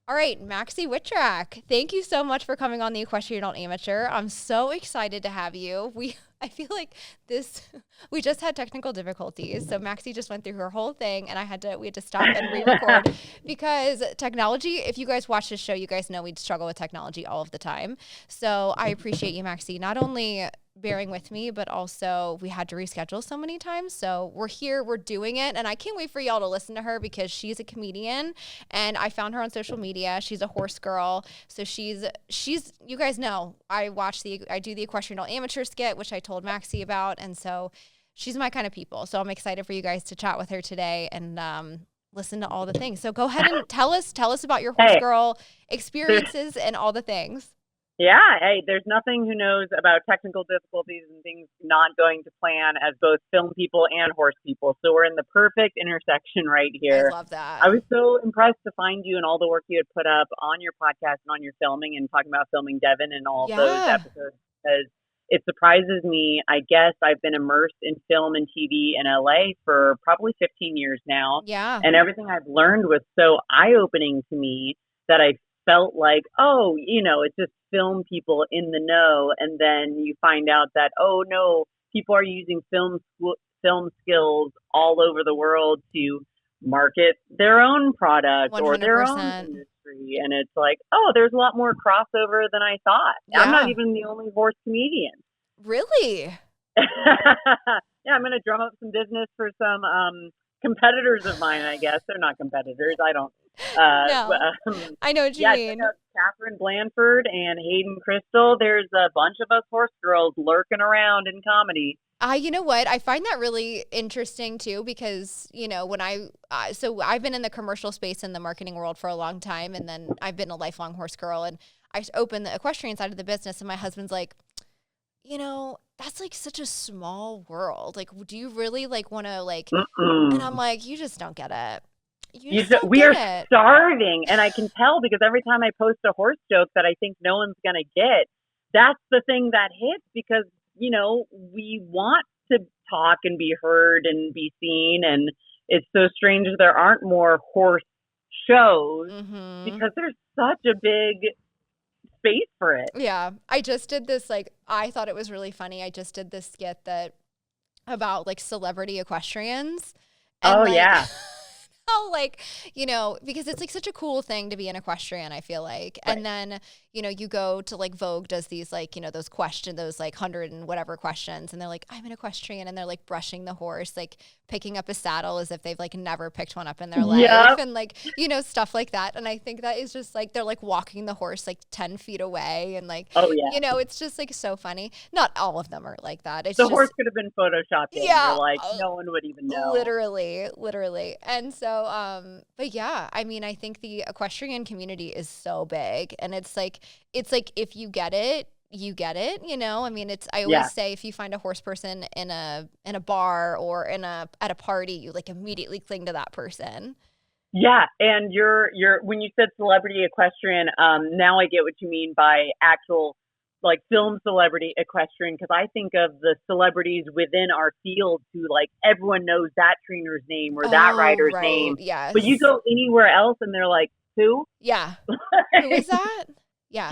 All right, Maxi Witrak, thank you so much for coming on the Equestrian Adult Amateur. I'm so excited to have you. I feel like we just had technical difficulties. So Maxi just went through her whole thing and we had to stop and re-record because technology, if you guys watch this show, you guys know we struggle with technology all of the time. So I appreciate you, Maxi, not only bearing with me, but also we had to reschedule so many times. So we're here, we're doing it. And I can't wait for y'all to listen to her because she's a comedian and I found her on social media. She's a horse girl. So she's, you guys know, I do the Equestrian Adult Amateur skit, which I told Maxi about. And so she's my kind of people. So I'm excited for you guys to chat with her today and, listen to all the things. So go ahead and tell us about your horse girl experiences and all the things. Yeah, hey, there's nothing who knows about technical difficulties and things not going to plan as both film people and horse people. So we're in the perfect intersection right here. I love that. I was so impressed to find you and all the work you had put up on your podcast and on your filming and talking about filming Devin and all those episodes because it surprises me. I guess I've been immersed in film and TV in LA for probably 15 years now. Yeah. And everything I've learned was so eye-opening to me that I felt like, oh, it's just film people in the know. And then you find out that, oh, no, people are using film skills all over the world to market their own product 100%. Or their own industry. And it's like, oh, there's a lot more crossover than I thought. Yeah. I'm not even the only horse comedian. Really? Yeah, I'm going to drum up some business for some competitors of mine, I guess. They're not competitors. I don't. No, I know what you mean. Catherine Blanford and Hayden Crystal. There's a bunch of us horse girls lurking around in comedy. You know what? I find that really interesting too, because, when so I've been in the commercial space in the marketing world for a long time. And then I've been a lifelong horse girl and I opened the equestrian side of the business. And my husband's like, that's like such a small world. Like, do you really want to and I'm like, you just don't get it. We are starving, and I can tell because every time I post a horse joke that I think no one's going to get, that's the thing that hits because, we want to talk and be heard and be seen, and it's so strange that there aren't more horse shows because there's such a big space for it. Yeah, I just did this, I thought it was really funny. I just did this skit about celebrity equestrians. And, yeah. Because it's such a cool thing to be an equestrian, I feel like. Right. And then, you go to Vogue does these those 100 and whatever questions. And they're like, I'm an equestrian. And they're brushing the horse, picking up a saddle as if they've never picked one up in their life. Yep. And stuff like that. And I think that is just they're walking the horse 10 feet away. And oh yeah, it's just so funny. Not all of them are like that. It's the horse could have been photoshopped. Yeah. No one would even know. Literally. And so, but yeah, I mean, I think the equestrian community is so big and it's if you get it, you get it, I mean, I always say if you find a horse person in a bar or at a party, you immediately cling to that person. Yeah. And you're when you said celebrity equestrian, now I get what you mean by actual film celebrity equestrian, because I think of the celebrities within our field who everyone knows that trainer's name or that rider's name. Yes. But you go anywhere else and they're like, who? Yeah. Who is that? Yeah.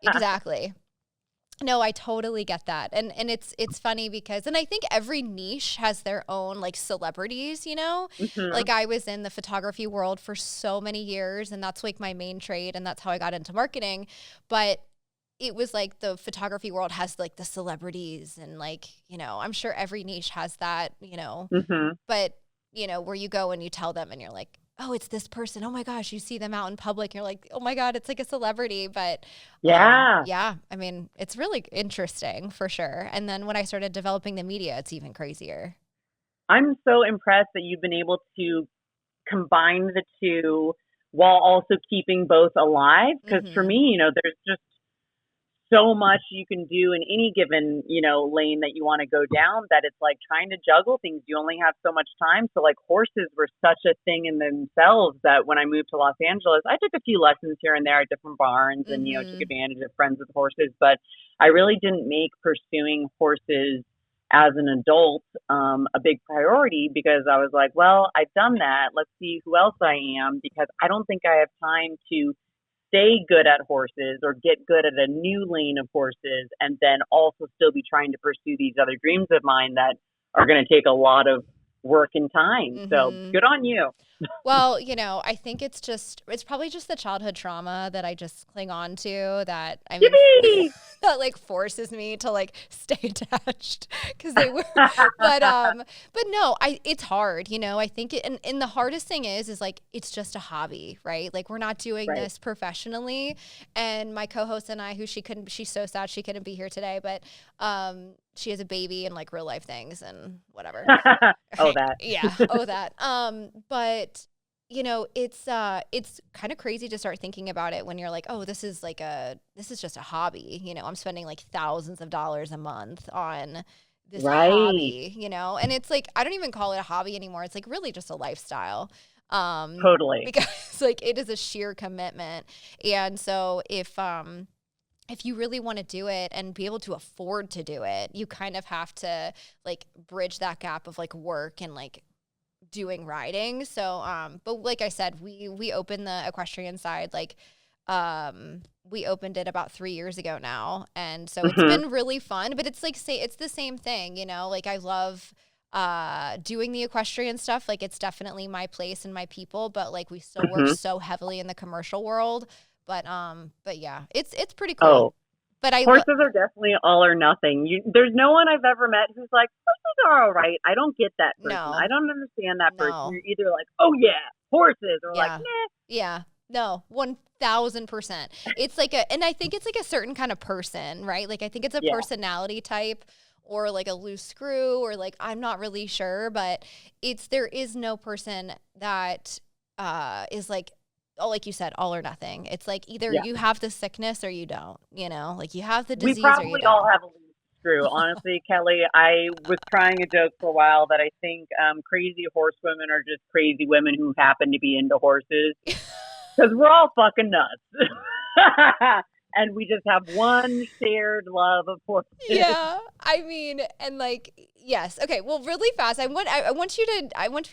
Exactly. No, I totally get that. And it's funny because, and I think every niche has their own celebrities, Mm-hmm. I was in the photography world for so many years and that's my main trade. And that's how I got into marketing. But it was the photography world has the celebrities and I'm sure every niche has that, Mm-hmm. but where you go and you tell them and you're like, oh, it's this person. Oh my gosh. You see them out in public. And you're like, oh my God, it's a celebrity. But yeah, I mean, it's really interesting for sure. And then when I started developing the media, it's even crazier. I'm so impressed that you've been able to combine the two while also keeping both alive. Because for me, there's just so much you can do in any given, lane that you want to go down that it's trying to juggle things. You only have so much time. So horses were such a thing in themselves that when I moved to Los Angeles, I took a few lessons here and there at different barns and, took advantage of friends with horses. But I really didn't make pursuing horses as an adult, a big priority, because I was like, well, I've done that. Let's see who else I am, because I don't think I have time to stay good at horses or get good at a new lane of horses and then also still be trying to pursue these other dreams of mine that are going to take a lot of work and time. So good on you. Well, I think it's probably just the childhood trauma that I just cling on to, that, I mean, that like forces me to like stay attached, because they were, but no, it's hard, I think and the hardest thing is like, it's just a hobby, right? Like, we're not doing this professionally. And my co-host and I, she's so sad she couldn't be here today, but, she has a baby and like real life things and whatever. Oh, that. Yeah. Oh, that. But it's kind of crazy to start thinking about it when you're like, oh, this is just a hobby. I'm spending like thousands of dollars a month on this hobby, and it's like, I don't even call it a hobby anymore. It's like really just a lifestyle. Totally. Because like, it is a sheer commitment. And so if you really want to do it and be able to afford to do it, you kind of have to like bridge that gap of like work and like doing riding. So, but like I said, we opened the equestrian side, like, we opened it about 3 years ago now. And so it's been really fun, but it's like, it's the same thing, like I love, doing the equestrian stuff. Like, it's definitely my place and my people, but like, we still work so heavily in the commercial world. But yeah, it's pretty cool. Oh, but horses are definitely all or nothing. There's no one I've ever met who's like, horses are all right. I don't get that person. No. I don't understand that person. You're either like, oh yeah, horses, or like, meh. Yeah. No, 1000%. It's like and I think it's like a certain kind of person, right? Like, I think it's a personality type, or like a loose screw, or like, I'm not really sure, but there is no person that is like, oh, like you said, all or nothing. It's like, either you have the sickness or you don't, like you have the disease or you don't. We probably all have a loose screw. Honestly, Kelly, I was trying a joke for a while that I think crazy horsewomen are just crazy women who happen to be into horses, because we're all fucking nuts. And we just have one shared love of horses. Yeah, I mean, and like, yes. Okay, well, really fast. I want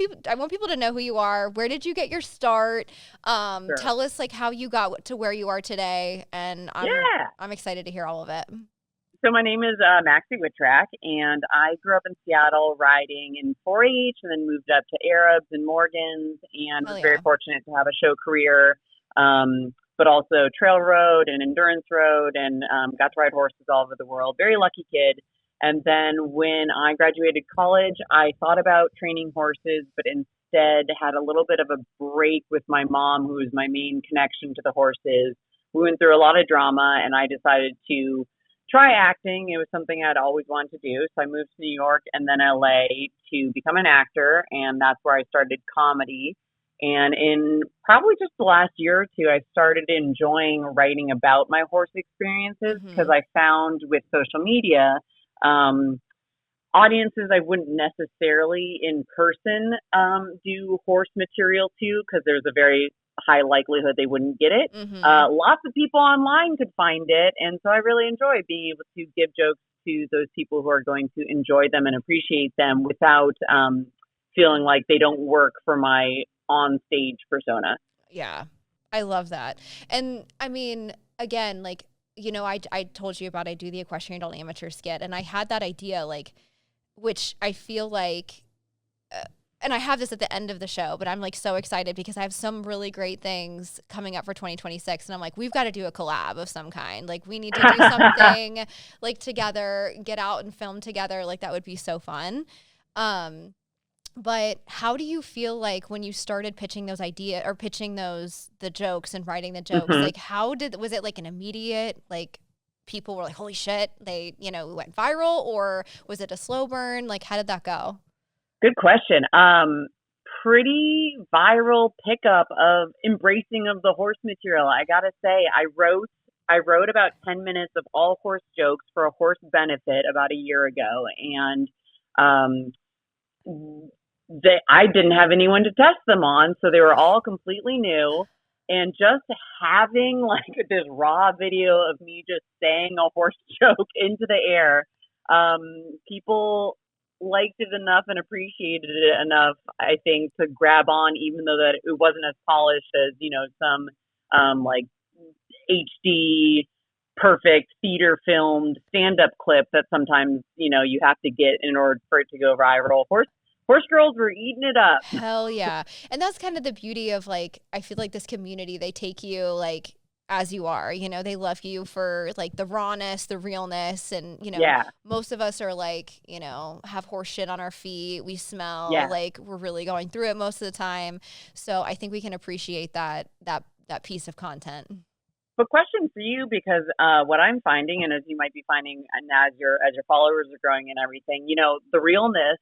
people to know who you are. Where did you get your start? Sure. Tell us like how you got to where you are today, and I'm excited to hear all of it. So my name is Maxi Witrak, and I grew up in Seattle riding in 4-H, and then moved up to Arabs and Morgans, and was very fortunate to have a show career. But also trail road and endurance road, and got to ride horses all over the world. Very lucky kid. And then when I graduated college, I thought about training horses, but instead had a little bit of a break with my mom, who was my main connection to the horses. We went through a lot of drama, and I decided to try acting. It was something I'd always wanted to do. So I moved to New York and then LA to become an actor, and that's where I started comedy. And in probably just the last year or two, I started enjoying writing about my horse experiences, because I found with social media, audiences I wouldn't necessarily in person do horse material to, because there's a very high likelihood they wouldn't get it. Lots of people online could find it. And so I really enjoy being able to give jokes to those people who are going to enjoy them and appreciate them without feeling like they don't work for my on stage persona. Yeah, I love that. And I mean, again, like, I told you about, I do the Equestrian Adult Amateur skit, and I had that idea, like, which I feel like, and I have this at the end of the show, but I'm like so excited because I have some really great things coming up for 2026. And I'm like, we've got to do a collab of some kind. Like, we need to do something like together, get out and film together. Like, that would be so fun. But how do you feel like when you started pitching those ideas, or pitching the jokes and writing the jokes, like was it like an immediate, like people were like, holy shit, they, went viral, or was it a slow burn? Like, how did that go? Good question. Pretty viral pickup of embracing of the horse material. I gotta say, I wrote about 10 minutes of all horse jokes for a horse benefit about a year ago. And, I didn't have anyone to test them on, so they were all completely new. And just having like this raw video of me just saying a horse joke into the air people liked it enough and appreciated it enough, I think, to grab on, even though that it wasn't as polished as, some like HD perfect theater filmed stand-up clip that sometimes, you have to get in order for it to go viral. Horse girls were eating it up. Hell yeah. And that's kind of the beauty of like, I feel like this community, they take you like as you are, they love you for like the rawness, the realness. And, most of us are like, have horse shit on our feet. We smell like we're really going through it most of the time. So I think we can appreciate that piece of content. But question for you, because what I'm finding, and as you might be finding, and as your followers are growing and everything, the realness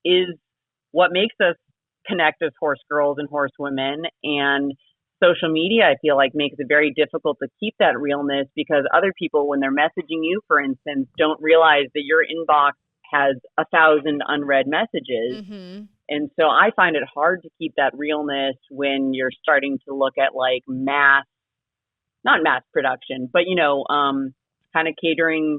is what makes us connect as horse girls and horse women. And social media, I feel like, makes it very difficult to keep that realness, because other people, when they're messaging you, for instance, don't realize that your inbox has 1,000 unread messages. Mm-hmm. And so I find it hard to keep that realness when you're starting to look at like not mass production, but, kind of catering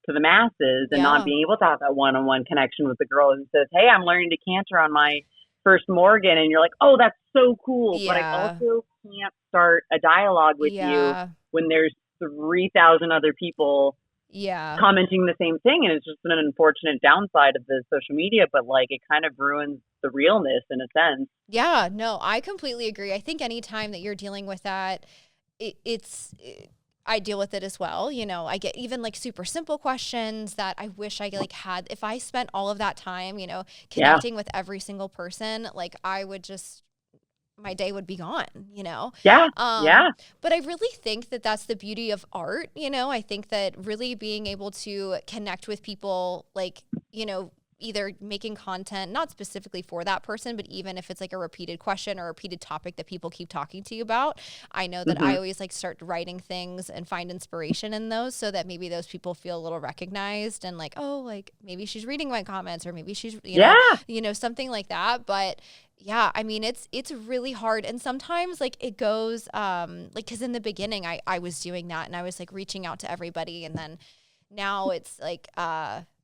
to the masses and not being able to have that one-on-one connection with the girl who says, hey, I'm learning to canter on my first Morgan. And you're like, oh, that's so cool. Yeah. But I also can't start a dialogue with you when there's 3,000 other people commenting the same thing. And it's just an unfortunate downside of the social media, but like it kind of ruins the realness in a sense. Yeah, no, I completely agree. I think anytime that you're dealing with that, I deal with it as well. I get even like super simple questions that I wish I like had. If I spent all of that time, connecting with every single person, like I would just, my day would be gone, Yeah. But I really think that that's the beauty of art. I think that really being able to connect with people, like, either making content, not specifically for that person, but even if it's like a repeated question or a repeated topic that people keep talking to you about, I know that I always like start writing things and find inspiration in those, so that maybe those people feel a little recognized and like, oh, like maybe she's reading my comments, or maybe she's, something like that. But yeah, I mean, it's really hard. And sometimes like it goes, like, cause in the beginning I was doing that and I was like reaching out to everybody. And then now it's like,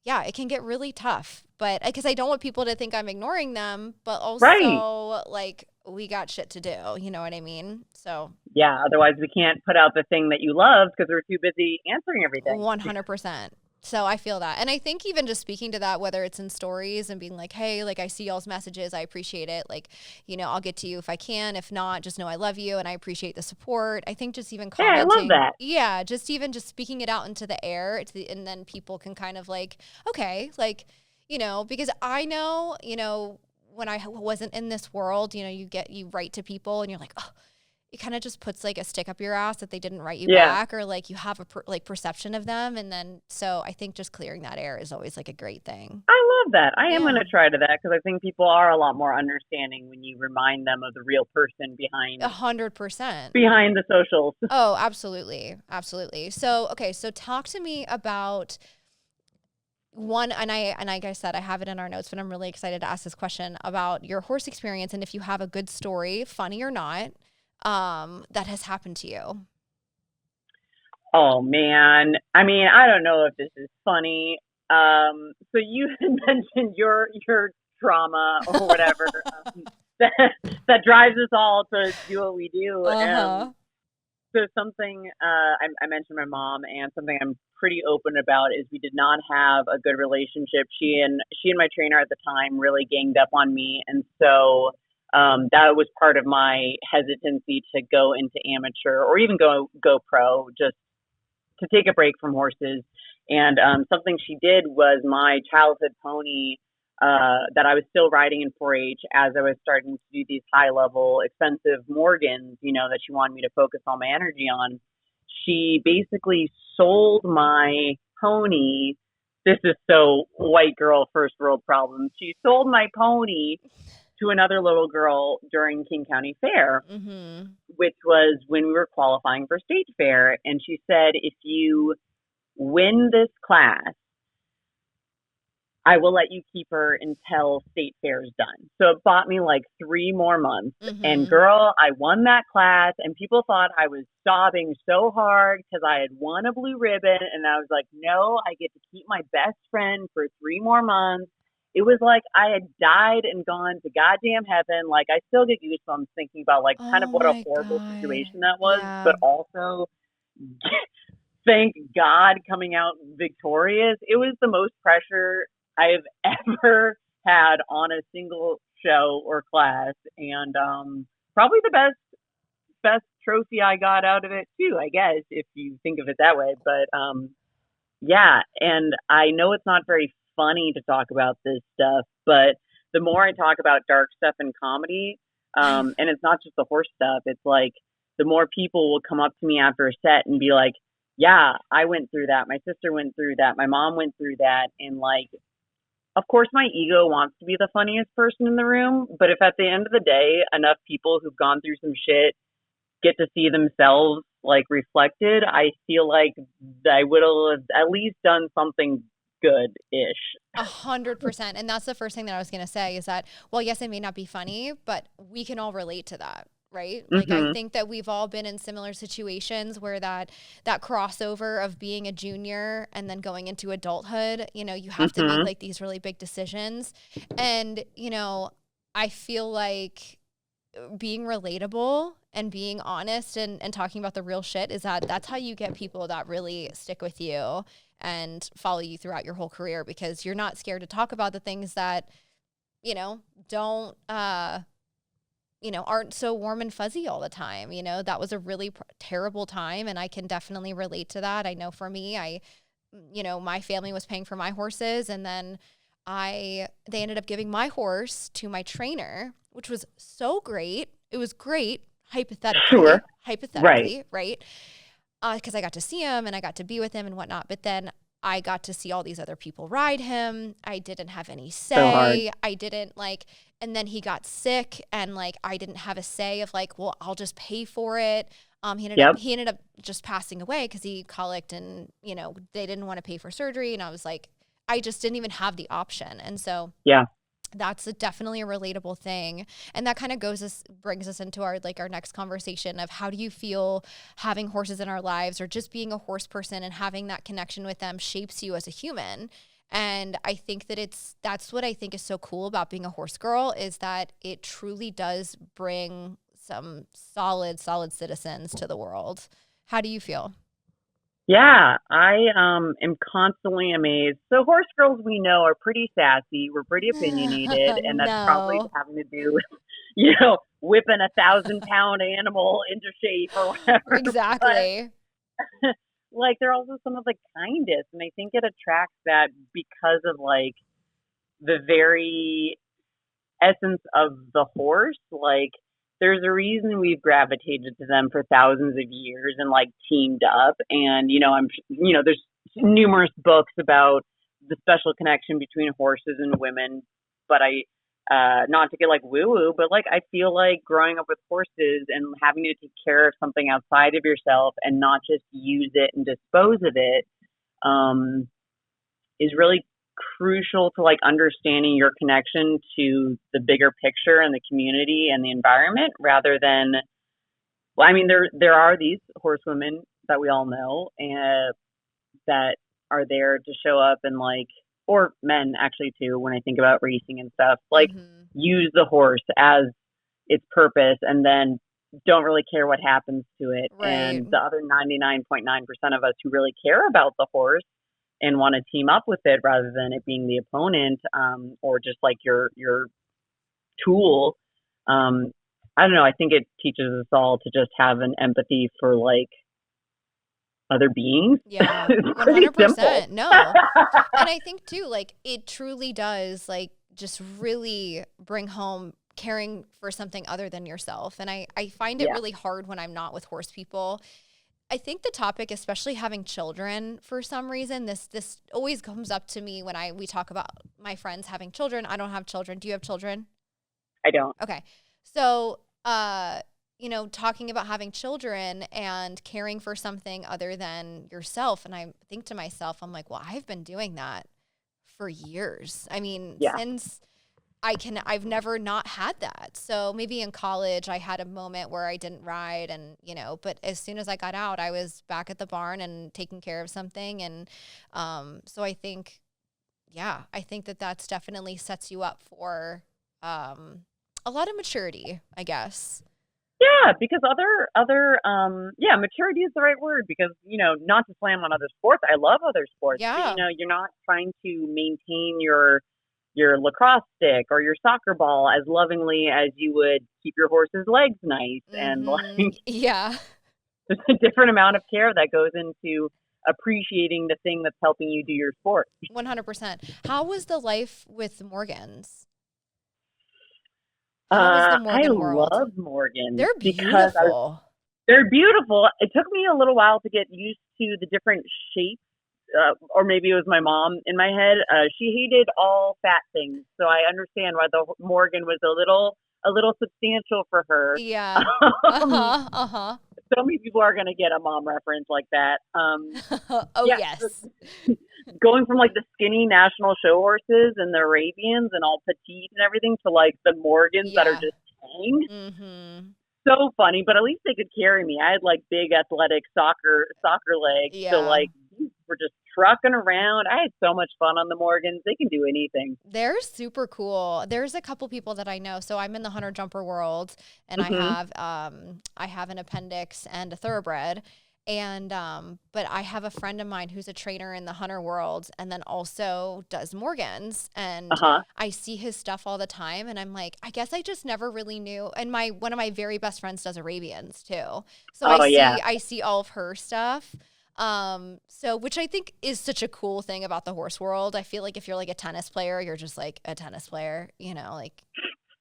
it can get really tough, but because I don't want people to think I'm ignoring them, but also like we got shit to do. You know what I mean? So yeah, otherwise we can't put out the thing that you love because we're too busy answering everything. 100%. So I feel that. And I think even just speaking to that, whether it's in stories and being like, hey, like I see y'all's messages, I appreciate it. Like, I'll get to you if I can. If not, just know I love you and I appreciate the support. I think just even commenting. Yeah, I love that. Yeah, just even just speaking it out into the air, and then people can kind of like, okay, like, because I know, when I wasn't in this world, you write to people and you're like, oh, it kind of just puts like a stick up your ass that they didn't write you back, or like you have a perception of them. And then, so I think just clearing that air is always like a great thing. I love that. I am going to try to that, because I think people are a lot more understanding when you remind them of the real person behind 100% behind the socials. Oh, absolutely. Absolutely. So, okay. So talk to me about one, and like I said, I have it in our notes, but I'm really excited to ask this question about your horse experience. And if you have a good story, funny or not, that has happened to you. Oh man. I mean, I don't know if this is funny. So you had mentioned your trauma or whatever, that drives us all to do what we do. So something, I mentioned my mom, and something I'm pretty open about is we did not have a good relationship. She and my trainer at the time really ganged up on me. And so that was part of my hesitancy to go into amateur or even go pro, just to take a break from horses. And something she did was my childhood pony that I was still riding in 4-H as I was starting to do these high-level, expensive Morgans, that she wanted me to focus all my energy on. She basically sold my pony. This is so white girl, first world problems. She sold my pony to another little girl during King County Fair, which was when we were qualifying for state fair. And she said, if you win this class, I will let you keep her until state fair's done. So it bought me like 3 more months. And girl, I won that class, and people thought I was sobbing so hard because I had won a blue ribbon. And I was like, no, I get to keep my best friend for 3 more months. It was like I had died and gone to goddamn heaven. Like, I still get goosebumps thinking about like kind of what a horrible situation that was, but also thank God coming out victorious. It was the most pressure I've ever had on a single show or class, and probably the best trophy I got out of it too, I guess, if you think of it that way. But yeah, and I know it's not very funny to talk about this stuff, but the more I talk about dark stuff in comedy, and it's not just the horse stuff, it's like the more people will come up to me after a set and be like, yeah, I went through that. My sister went through that. My mom went through that. And like, of course, my ego wants to be the funniest person in the room. But if at the end of the day, enough people who've gone through some shit get to see themselves like reflected, I feel like I would have at least done something good-ish. 100%. And that's the first thing that I was going to say is that, well, yes, it may not be funny, but we can all relate to that. Right? Like, I think that we've all been in similar situations where that crossover of being a junior and then going into adulthood, you know, you have to make like these really big decisions. And, you know, I feel like being relatable and being honest and talking about the real shit that's how you get people that really stick with you and follow you throughout your whole career, because you're not scared to talk about the things that, you know, don't, you know, aren't so warm and fuzzy all the time. You know, that was a really terrible time, and I can definitely relate to that. I know for me, you know, my family was paying for my horses, and then they ended up giving my horse to my trainer, which was so great. It was great, hypothetically, right? Because I got to see him and I got to be with him and whatnot. But then I got to see all these other people ride him. I didn't have any say. So I didn't like, and then he got sick, and like I didn't have a say of like, well, I'll just pay for it. He ended up just passing away because he colicked, and you know, they didn't want to pay for surgery, and I was like, I just didn't even have the option. And so that's definitely a relatable thing. And that kind of brings us into our next conversation of how do you feel having horses in our lives, or just being a horse person and having that connection with them shapes you as a human. And I think that that's what I think is so cool about being a horse girl, is that it truly does bring some solid citizens to the world. How do you feel? Yeah, I am constantly amazed. So horse girls, we know, are pretty sassy. We're pretty opinionated, and that's probably having to do with, you know, whipping a 1,000-pound animal into shape or whatever. Exactly. But, like, they're also some of the kindest, and I think it attracts that because of like the very essence of the horse. Like, there's a reason we've gravitated to them for thousands of years and like teamed up. And, you know, there's numerous books about the special connection between horses and women, but not to get like woo woo, but like, I feel like growing up with horses and having to take care of something outside of yourself and not just use it and dispose of it, is really crucial to like understanding your connection to the bigger picture and the community and the environment, rather than, well, I mean, there are these horsewomen that we all know and that are there to show up and like, or men actually too, when I think about racing and stuff, like use the horse as its purpose and then don't really care what happens to it. Right. And the other 99.9% of us who really care about the horse and want to team up with it rather than it being the opponent, or just like your tool. I don't know. I think it teaches us all to just have an empathy for like other beings. Yeah, 100%. No. And I think too, like it truly does like just really bring home caring for something other than yourself. And I find it really hard when I'm not with horse people. I think the topic, especially having children, for some reason, this always comes up to me when we talk about my friends having children. I don't have children. Do you have children? I don't. Okay. So, you know, talking about having children and caring for something other than yourself. And I think to myself, I'm like, well, I've been doing that for years. I mean, Yeah. since I've never not had that. So maybe in college I had a moment where I didn't ride and, but as soon as I got out, I was back at the barn and taking care of something. And so I think that that's definitely sets you up for a lot of maturity, I guess. Yeah, because maturity is the right word because, not to slam on other sports. I love other sports, Yeah. but, you're not trying to maintain your lacrosse stick or your soccer ball as lovingly as you would keep your horse's legs nice. And yeah, there's a different amount of care that goes into appreciating the thing that's helping you do your sport. 100%. How was the life with Morgans? How was the Morgan world? I love Morgans. They're beautiful. They're beautiful. It took me a little while to get used to the different shapes. Or maybe it was my mom in my head. She hated all fat things, so I understand why the Morgan was a little substantial for her. Yeah. So many people are going to get a mom reference like that. Yes. Going from like the skinny national show horses and the Arabians and all petite and everything to like the Morgans that are just tang. Mm-hmm. So funny, but at least they could carry me. I had like big athletic soccer legs, so like we're just trucking around. I had so much fun on the Morgans. They can do anything. They're super cool. There's a couple people that I know. So I'm in the hunter jumper world, and I have an appendix and a thoroughbred. And but I have a friend of mine who's a trainer in the hunter world and then also does Morgans, and I see his stuff all the time, and I'm like, I guess I just never really knew. And one of my very best friends does Arabians too. So I see all of her stuff. So which I think is such a cool thing about the horse world. I feel like if you're like a tennis player, you're just like a tennis player, like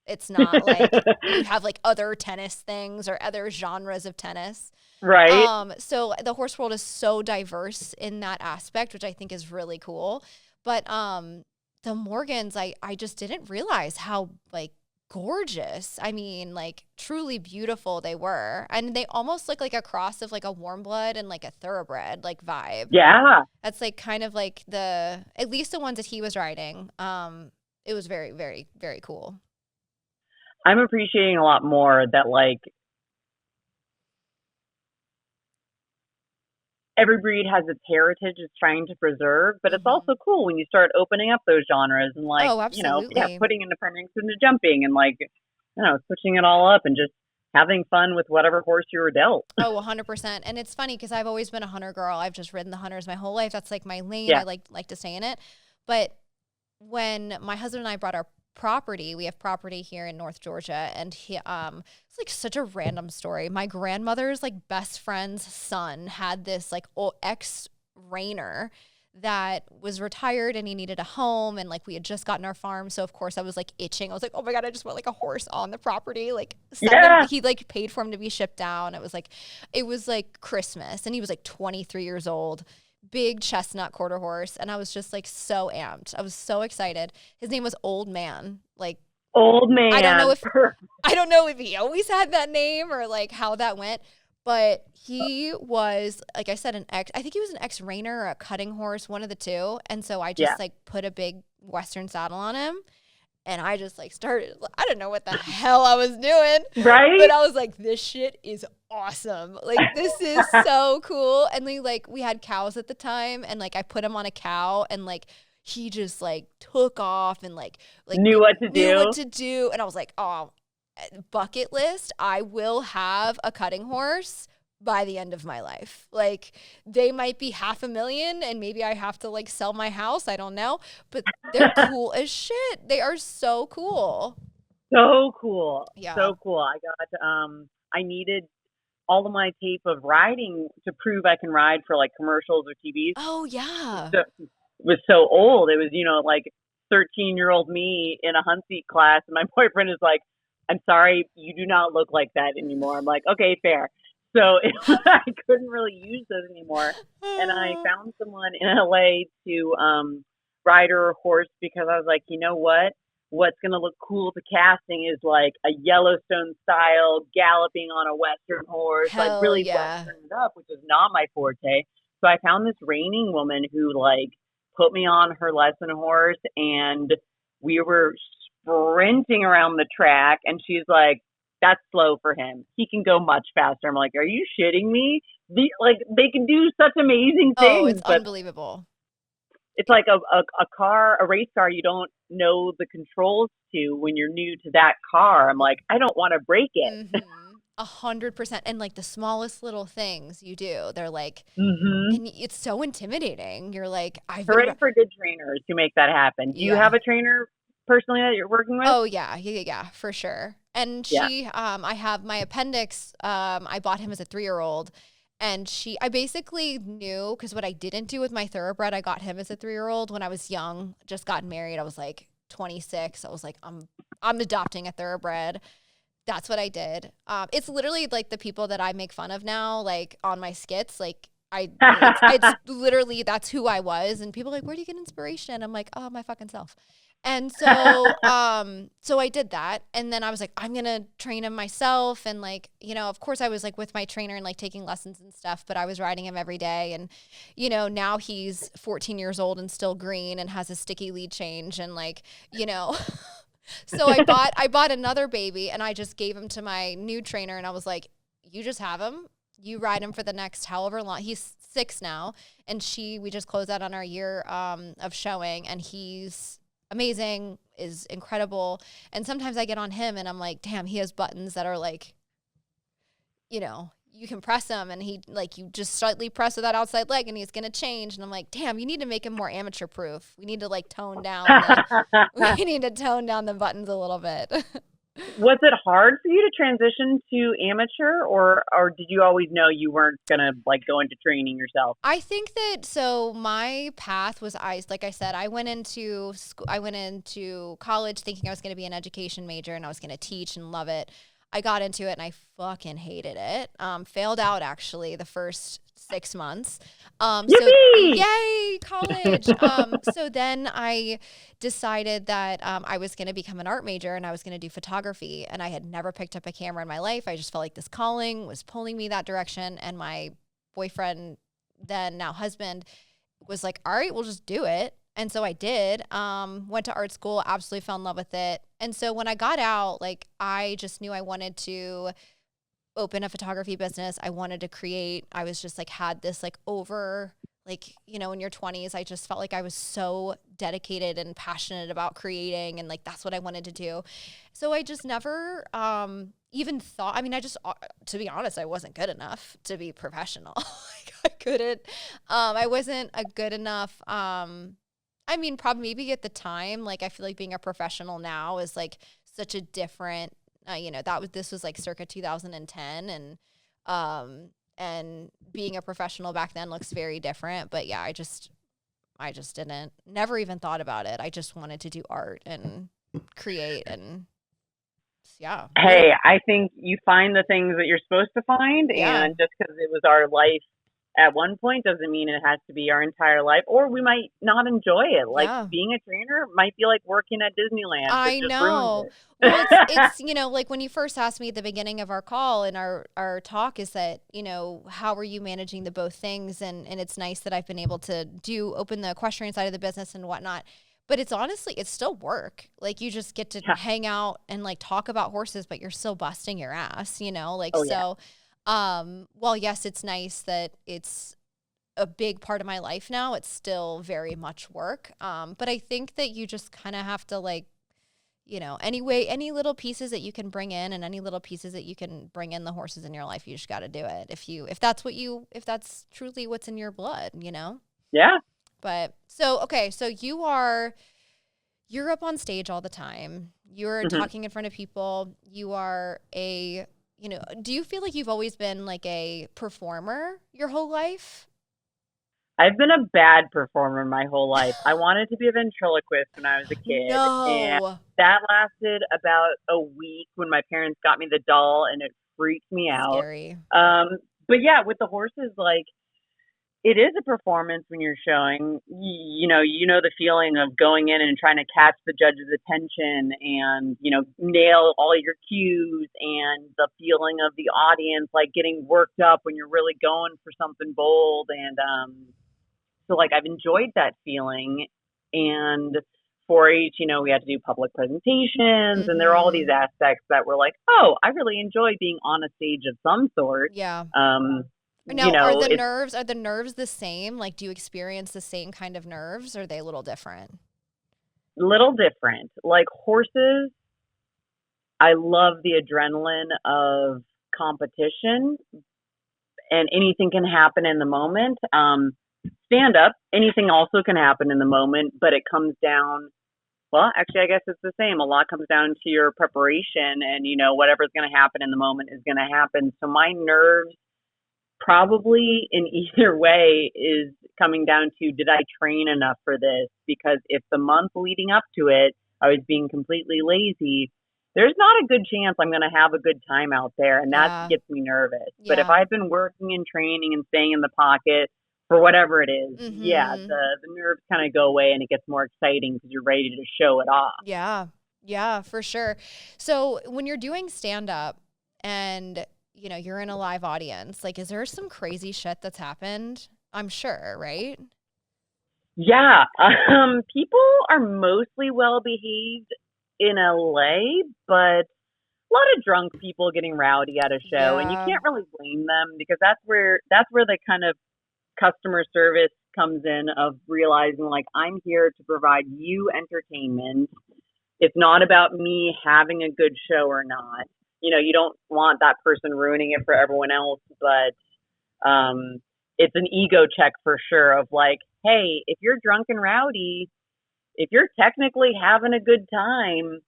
it's not like you have like other tennis things or other genres of tennis. Right. So the horse world is so diverse in that aspect, which I think is really cool. But the Morgans, I just didn't realize how like gorgeous. I mean, like truly beautiful they were. And they almost look like a cross of like a warm blood and like a thoroughbred like vibe. Yeah. That's like kind of like at least the ones that he was riding. It was very, very, very cool. I'm appreciating a lot more that like every breed has its heritage it's trying to preserve, but it's also cool when you start opening up those genres and like, putting independence into jumping and like, switching it all up and just having fun with whatever horse you were dealt. Oh, 100%. And it's funny because I've always been a hunter girl. I've just ridden the hunters my whole life. That's like my lane. Yeah. I like to stay in it. But when my husband and I brought our property, we have property here in North Georgia, and he it's like such a random story. My grandmother's like best friend's son had this like ex-reiner that was retired and he needed a home, and like we had just gotten our farm, so of course I was like itching. I was like, oh my god, I just want like a horse on the property. Like he like paid for him to be shipped down. It was like Christmas, and he was like 23 years old. Big chestnut quarter horse, and I was just like so amped. I was so excited. His name was Old Man. Like Old Man. I don't know if he always had that name or like how that went, but he was, like I said, I think he was an ex-reiner or a cutting horse, one of the two. And so I just like put a big Western saddle on him. And I just like started, I don't know what the hell I was doing. Right. But I was like, this shit is awesome. Like, this is so cool. And we had cows at the time. And like, I put him on a cow and like, he just like took off and like knew what to do. And I was like, oh, bucket list. I will have a cutting horse by the end of my life. Like, they might be $500,000 and maybe I have to like sell my house. I don't know, but they're cool as shit. They are so cool. So cool. Yeah. So cool. I got, I needed all of my tape of riding to prove I can ride for like commercials or TVs. Oh yeah. So, it was so old. It was, like 13-year-old me in a hunt seat class. And my boyfriend is like, I'm sorry, you do not look like that anymore. I'm like, okay, fair. So I couldn't really use those anymore. And I found someone in LA to ride her horse because I was like, you know what? What's going to look cool to casting is like a Yellowstone style galloping on a Western horse, like really Western it up, which is not my forte. So I found this reining woman who like put me on her lesson horse, and we were sprinting around the track, and she's like, that's slow for him. He can go much faster. I'm like, are you shitting me? They can do such amazing things. Oh, it's unbelievable. It's like a race car you don't know the controls to when you're new to that car. I'm like, I don't want to break it. 100%. And like the smallest little things you do, they're like, Mm-hmm. and it's so intimidating. You're like, Hooray for good trainers who make that happen. Do you have a trainer personally that you're working with? Oh yeah, for sure. And she, I have my appendix. I bought him as a 3-year-old, and I basically knew, because what I didn't do with my thoroughbred, I got him as a 3-year-old when I was young, just gotten married. I was like 26. I was like, I'm adopting a thoroughbred. That's what I did. It's literally like the people that I make fun of now, like on my skits, like it's literally, that's who I was. And people are like, where do you get inspiration? I'm like, oh, my fucking self. And so, so I did that. And then I was like, I'm going to train him myself. And like, you know, of course I was like with my trainer and like taking lessons and stuff, but I was riding him every day. And, you know, now he's 14 years old and still green and has a sticky lead change. And like, you know, so I bought another baby, and I just gave him to my new trainer. And I was like, you just have him. You ride him for the next however long. He's 6 now. And we just closed out on our year of showing, and he's amazing, is incredible. And sometimes I get on him and I'm like, damn, he has buttons that are like, you know, you can press him, and he, like, you just slightly press with that outside leg and he's going to change. And I'm like, damn, you need to make him more amateur proof. We need to like tone down the buttons a little bit. Was it hard for you to transition to amateur, or did you always know you weren't going to like go into training yourself? I think that, so my path was, like I said, I went into college thinking I was going to be an education major and I was going to teach and love it. I got into it and I fucking hated it. Failed out actually the first 6 months. So yay, college. So then I decided that I was going to become an art major and I was going to do photography, and I had never picked up a camera in my life. I just felt like this calling was pulling me that direction, and my boyfriend, then now husband, was like, all right, we'll just do it. And so I did, went to art school, absolutely fell in love with it. And so when I got out, like, I just knew I wanted to open a photography business. I wanted to create. I was just like, had this like like, you know, in your 20s, I just felt like I was so dedicated and passionate about creating, and like, that's what I wanted to do. So I just never even thought, I mean, to be honest, I wasn't good enough to be professional. Like, I couldn't, I wasn't a good enough, I mean, probably maybe at the time, like, I feel like being a professional now is like such a different, you know, this was like circa 2010, and being a professional back then looks very different. But yeah, I just never even thought about it. I just wanted to do art and create, and yeah. Hey, I think you find the things that you're supposed to find, and just because it was our life at one point doesn't mean it has to be our entire life, or we might not enjoy it. Like, being a trainer might be like working at Disneyland. I know. Well, it's, you know, like when you first asked me at the beginning of our call and our talk, is that, you know, how are you managing the both things? And it's nice that I've been able to open the equestrian side of the business and whatnot. But it's honestly, it's still work. Like, you just get to hang out and like talk about horses, but you're still busting your ass, you know, like, well, yes, it's nice that it's a big part of my life now. It's still very much work. But I think that you just kind of have to, like, you know, any little pieces that you can bring in, and any little pieces that you can bring in the horses in your life, you just got to do it. If that's truly what's in your blood, you know? Yeah. But okay. So you're up on stage all the time. You're talking in front of people. You are you know, do you feel like you've always been like a performer your whole life? I've been a bad performer my whole life. I wanted to be a ventriloquist when I was a kid. No. And that lasted about a week when my parents got me the doll, and it freaked me out. Scary. But yeah, with the horses, like, it is a performance when you're showing. You know the feeling of going in and trying to catch the judge's attention and, you know, nail all your cues, and the feeling of the audience, like, getting worked up when you're really going for something bold. And So like I've enjoyed that feeling. And 4-H, we had to do public presentations, and there are all these aspects that were like, oh, I really enjoy being on a stage of some sort. Yeah. Um, Now, are the nerves the same? Like, do you experience the same kind of nerves, or are they a little different? Little different. Like horses, I love the adrenaline of competition, and anything can happen in the moment. Stand up, anything also can happen in the moment, but it comes down, well, actually, I guess it's the same. A lot comes down to your preparation, and, whatever's going to happen in the moment is going to happen. So my nerves probably in either way is coming down to, did I train enough for this? Because if the month leading up to it, I was being completely lazy, there's not a good chance I'm going to have a good time out there. And that gets me nervous. Yeah. But if I've been working and training and staying in the pocket for whatever it is, the nerves kind of go away and it gets more exciting because you're ready to show it off. Yeah, for sure. So when you're doing stand-up and you're in a live audience, like, is there some crazy shit that's happened? I'm sure, right? Yeah. People are mostly well-behaved in LA, but a lot of drunk people getting rowdy at a show, and you can't really blame them because that's where the kind of customer service comes in of realizing, like, I'm here to provide you entertainment. It's not about me having a good show or not. You don't want that person ruining it for everyone else, but it's an ego check for sure of like, hey, if you're drunk and rowdy, if you're technically having a good time,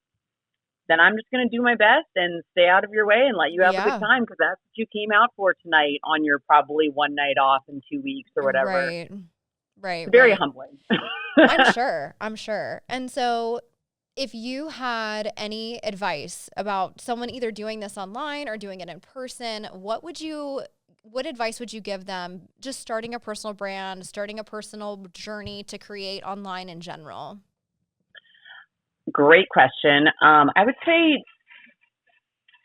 then I'm just going to do my best and stay out of your way and let you have a good time because that's what you came out for tonight on your probably one night off in 2 weeks or whatever. Right. It's very humbling. I'm sure. And so if you had any advice about someone either doing this online or doing it in person, what advice would you give them just starting a personal brand, starting a personal journey to create online in general? Great question. I would say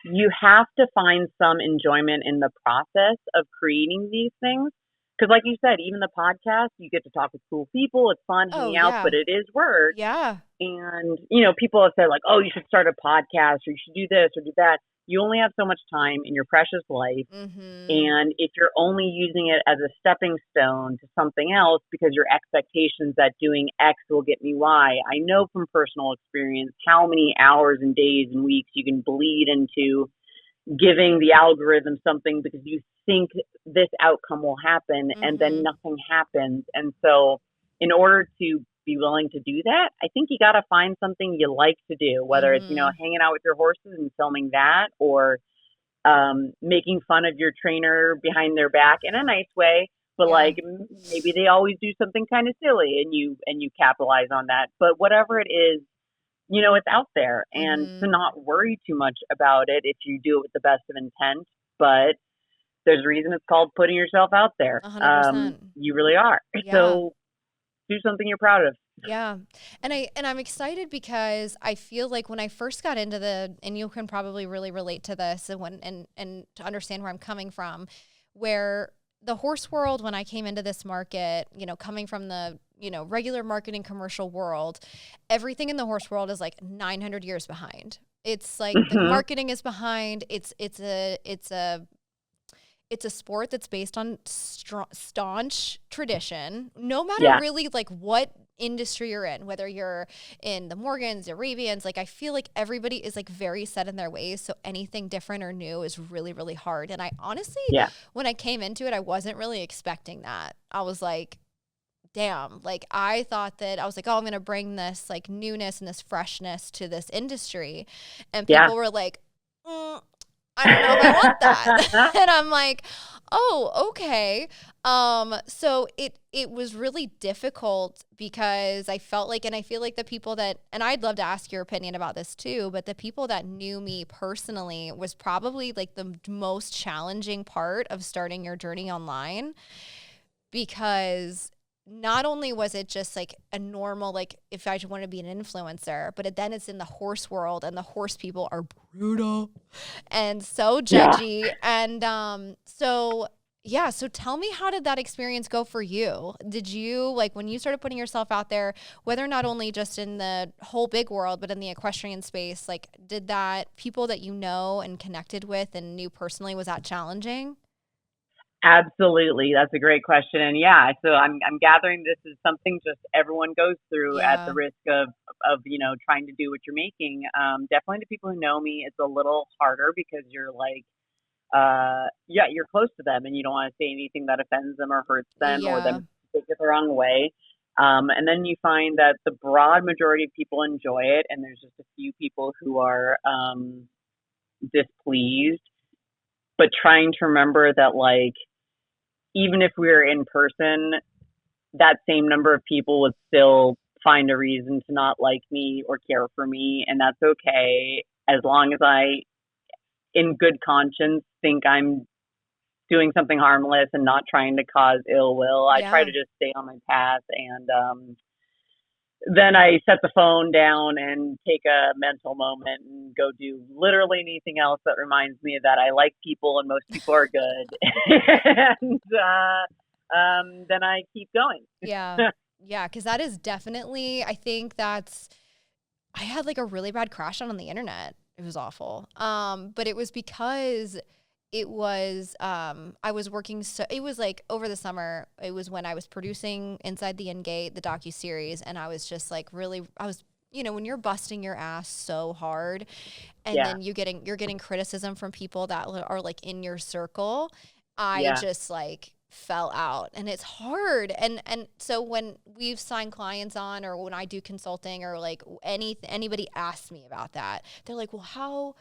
you have to find some enjoyment in the process of creating these things. Because like you said, even the podcast, you get to talk with cool people. It's fun hanging out, but it is work. Yeah. And, people have said like, oh, you should start a podcast or you should do this or do that. You only have so much time in your precious life. And if you're only using it as a stepping stone to something else because your expectations that doing X will get me Y, I know from personal experience how many hours and days and weeks you can bleed into giving the algorithm something because you think this outcome will happen and then nothing happens. And so in order to be willing to do that, I think you got to find something you like to do, whether it's, hanging out with your horses and filming that or making fun of your trainer behind their back in a nice way. But like maybe they always do something kind of silly and you capitalize on that. But whatever it is, it's out there and to not worry too much about it if you do it with the best of intent. But there's a reason it's called putting yourself out there. 100%. You really are. Yeah. So do something you're proud of. Yeah. And I'm excited because I feel like when I first got into and you can probably really relate to this and to understand where I'm coming from, where the horse world, when I came into this market, coming from the, regular marketing commercial world, everything in the horse world is like 900 years behind. It's like the marketing is behind. It's a sport that's based on staunch tradition, no matter really like what industry you're in, whether you're in the Morgans, the Arabians, like I feel like everybody is like very set in their ways. So anything different or new is really, really hard. And I honestly, when I came into it, I wasn't really expecting that. I was like, damn, like I thought that I was like, oh, I'm going to bring this like newness and this freshness to this industry. And people were like, I don't know if I want that. And I'm like, oh, okay. So it was really difficult because I felt like, and I feel like the people that, and I'd love to ask your opinion about this too, but the people that knew me personally was probably like the most challenging part of starting your journey online, because not only was it just like a normal, like if I want to be an influencer, but then it's in the horse world and the horse people are brutal and so judgy. And so, Yeah. So tell me, how did that experience go for you? Did you, like, when you started putting yourself out there, whether not only just in the whole big world, but in the equestrian space, like, did that people that you know and connected with and knew personally, was that challenging? Absolutely. That's a great question. And yeah, so I'm gathering this is something just everyone goes through at the Yeah. risk of, trying to do what you're making. Definitely the people who know me, it's a little harder because you're like, yeah, you're close to them and you don't want to say anything that offends them or hurts them or Yeah. them take it the wrong way. And then you find that the broad majority of people enjoy it, and there's just a few people who are displeased. But trying to remember that, like, even if we were in person, that same number of people would still find a reason to not like me or care for me, and that's okay as long as I, in good conscience, think I'm doing something harmless and not trying to cause ill will. I try Yeah. to just stay on my path, and then I set the phone down and take a mental moment and go do literally anything else that reminds me that I like people and most people are good. And then I keep going. Yeah. Yeah. Cause that is definitely, I think I had like a really bad crash on the internet. It was awful. But it was because I was working. So it was like over the summer, it was when I was producing Inside the In-Gate, the docuseries. And I was just like when you're busting your ass so hard and Yeah, then you're getting criticism from people that are like in your circle, I yeah, just like fell out, and it's hard. And so when we've signed clients on, or when I do consulting, or like anybody asks me about that, they're like, well, how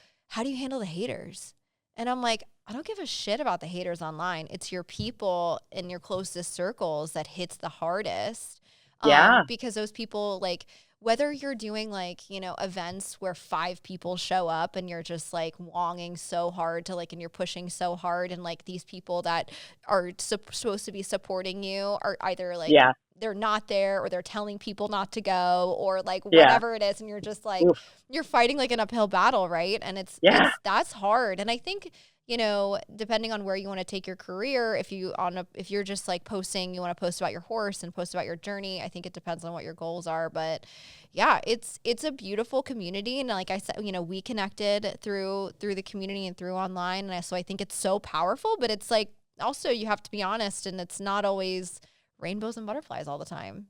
do you handle the haters? And I'm like, I don't give a shit about the haters online. It's your people in your closest circles that hits the hardest. yeah, Because those people, like, whether you're doing like, events where 5 people show up and you're just like wonging so hard to like, and you're pushing so hard, and like these people that are supposed to be supporting you are either like, yeah, they're not there, or they're telling people not to go, or like yeah. whatever it is. And you're just like, Oof. you're fighting like an uphill battle. Right. And Yeah, that's hard. And I think, depending on where you want to take your career, if you're just like posting, you want to post about your horse and post about your journey. I think it depends on what your goals are, but yeah, it's a beautiful community. And like I said, we connected through the community and through online. And so I think it's so powerful, but it's like, also you have to be honest, and it's not always rainbows and butterflies all the time.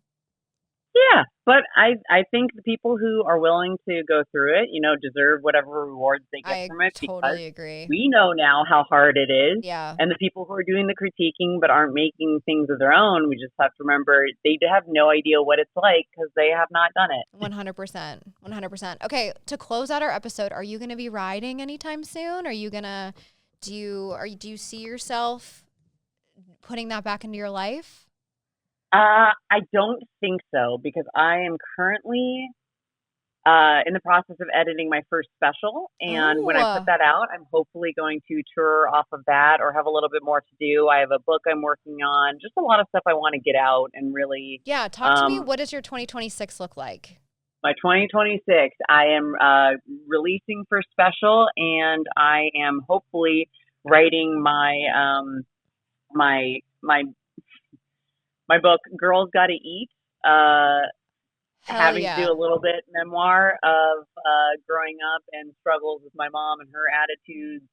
yeah. But I think the people who are willing to go through it, deserve whatever rewards they get I from it, because totally agree. we know now how hard it is. Yeah. And the people who are doing the critiquing but aren't making things of their own, we just have to remember they have no idea what it's like because they have not done it. 100%. 100%. Okay, to close out our episode, are you going to be riding anytime soon? Are you going to do you see yourself putting that back into your life? I don't think so, because I am currently in the process of editing my first special. And when I put Oh, that out, I'm hopefully going to tour off of that or have a little bit more to do. I have a book I'm working on, just a lot of stuff I want to get out and really, yeah. Talk to me. um, What does your 2026 look like? my 2026, I am releasing for special, and I am hopefully writing my, my, my book, Girls Gotta Eat. Hell Having to do yeah. a little bit memoir of growing up and struggles with my mom and her attitudes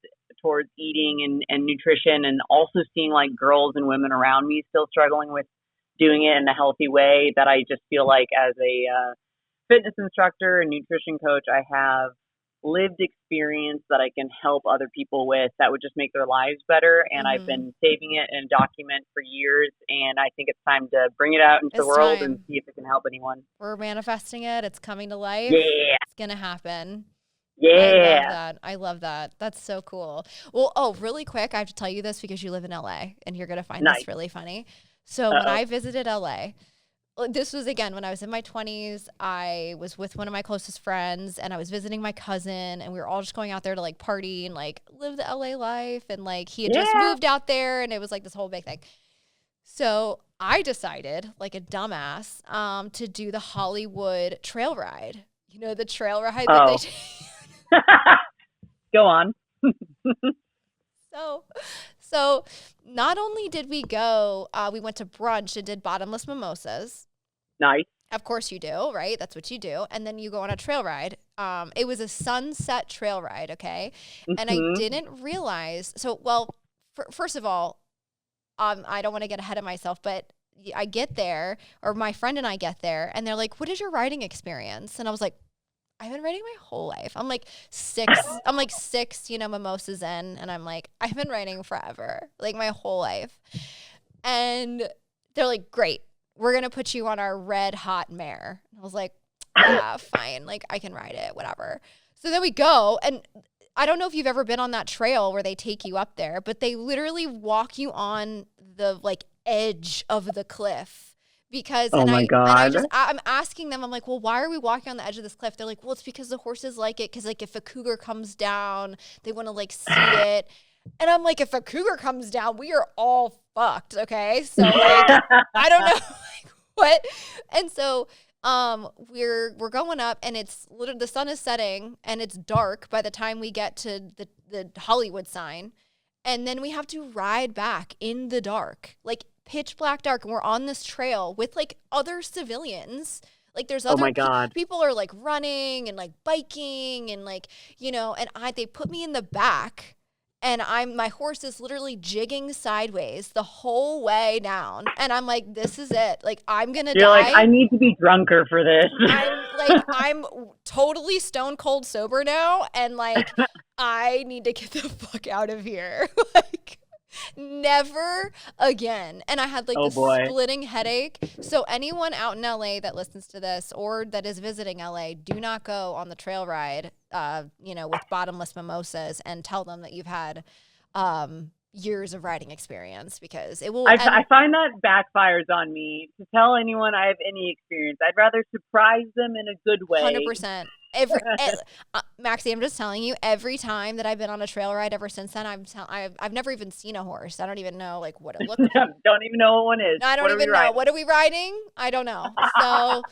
towards eating and nutrition, and also seeing like girls and women around me still struggling with doing it in a healthy way, that I just feel like as a fitness instructor and nutrition coach, I have lived experience that I can help other people with that would just make their lives better. And I've Mm-hmm. been saving it in a document for years, and I think it's time to bring it out into the It's world and time. see if it can help anyone. We're manifesting it. It's coming to life. Yeah, It's going to happen. I love yeah. that. I love that. That's so cool. Well, oh, really quick, I have to tell you this because you live in LA and you're going to find this Nice. really funny. So, when Uh-oh. I visited LA, this was again when I was in my 20s. I was with one of my closest friends, and I was visiting my cousin, and we were all just going out there to like party and like live the LA life. And like he had just Yeah. moved out there, and it was like this whole big thing. So I decided, like a dumbass, to do the Hollywood trail ride. The trail ride that they Oh. take. Go on. So, So not only did we go, we went to brunch and did bottomless mimosas. Nice. Of course you do, right? That's what you do. And then you go on a trail ride. It was a sunset trail ride, okay? And I didn't realize. So, well, first of all, I don't want to get ahead of myself, but I get there, or my friend and I get there, and they're like, "What is your riding experience?" And I was like, "I've been riding my whole life. I'm like six, mimosas in, and I'm like, I've been riding forever, like my whole life." And they're like, "Great. We're going to put you on our red hot mare." I was like, "Yeah, fine. Like, I can ride it, whatever." So then we go, and I don't know if you've ever been on that trail where they take you up there, but they literally walk you on the, like, edge of the cliff. Because, oh my God. I'm asking them, I'm like, "Well, why are we walking on the edge of this cliff?" They're like, "Well, it's because the horses like it. Because, like, if a cougar comes down, they want to, like, see it." And I'm like, if a cougar comes down, we are all fucked, okay? So, like, I don't know, like, what? And so we're going up, and it's literally, the sun is setting, and it's dark by the time we get to the Hollywood sign. And then we have to ride back in the dark, like pitch black dark. And we're on this trail with, like, other civilians. Like, there's other people are, like, running and, like, biking and, like, and they put me in the back. And my horse is literally jigging sideways the whole way down. And I'm like, this is it. Like, I'm going to die. You're like, I need to be drunker for this. I'm totally stone cold sober now. And, like, I need to get the fuck out of here. Like, never again. And I had, like, splitting headache. So anyone out in LA that listens to this or that is visiting LA, do not go on the trail ride, with bottomless mimosas, and tell them that you've had years of riding experience, because it will. I find that backfires on me to tell anyone I have any experience. I'd rather surprise them in a good way. 100%. Maxi, I'm just telling you, every time that I've been on a trail ride ever since then, I've never even seen a horse. I don't even know, like, what it looks like. Don't even know what one is. I don't even know. What are we riding? I don't know. So,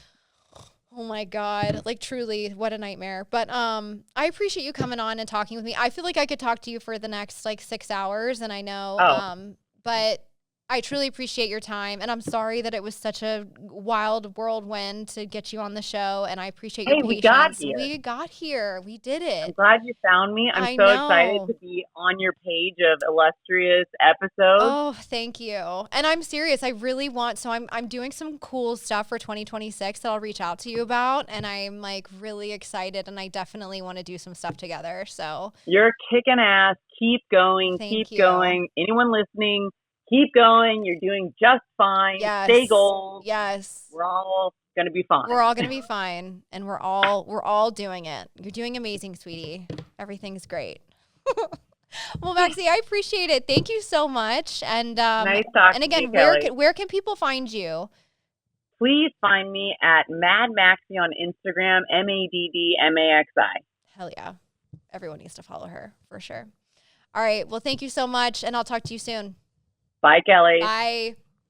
oh my God, like, truly, what a nightmare. But I appreciate you coming on and talking with me. I feel like I could talk to you for the next, like, 6 hours, and I know, but I truly appreciate your time, and I'm sorry that it was such a wild whirlwind to get you on the show, and I appreciate your patience. We got here. We did it. I'm glad you found me. I'm so excited to be on your page of illustrious episodes. Oh, thank you. And I'm serious. I really want, so I'm doing some cool stuff for 2026 that I'll reach out to you about, and I'm, like, really excited, and I definitely want to do some stuff together. So you're kicking ass. Keep going. Keep going. Anyone listening, keep going. You're doing just fine. Yes. Stay gold. Yes. We're all going to be fine. We're all going to be fine. And we're all doing it. You're doing amazing, sweetie. Everything's great. Well, Maxi, I appreciate it. Thank you so much. And nice talking and again, to you, where can people find you? Please find me at Mad Maxi on Instagram, MADDMAXI. Hell yeah. Everyone needs to follow her for sure. All right. Well, thank you so much, and I'll talk to you soon. Bye, Kelly. Bye.